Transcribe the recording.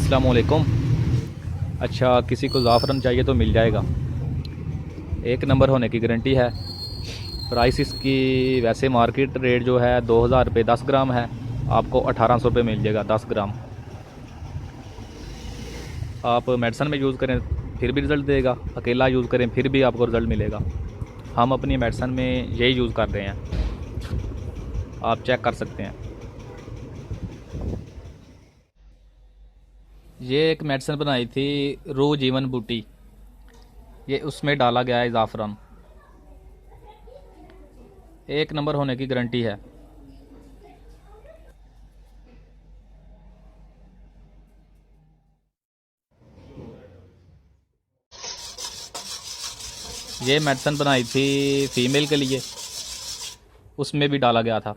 अस्सलाम वालेकुम। अच्छा, किसी को ज़ाफ़रान चाहिए तो मिल जाएगा। एक नंबर होने की गारंटी है। प्राइस इसकी वैसे मार्केट रेट जो है 2000 रुपये 10 ग्राम है। आपको 1800 रुपये मिल जाएगा 10 ग्राम। आप मेडिसन में यूज़ करें फिर भी रिज़ल्ट देगा, अकेला यूज़ करें फिर भी आपको रिज़ल्ट मिलेगा। हम अपनी मेडिसन में यही यूज़ कर रहे हैं, आप चेक कर सकते हैं। ये एक मेडिसिन बनाई थी रूह जीवन बूटी, ये उसमें डाला गया है ज़ाफ़रान। एक नंबर होने की गारंटी है। ये मेडिसिन बनाई थी फीमेल के लिए, उसमें भी डाला गया था।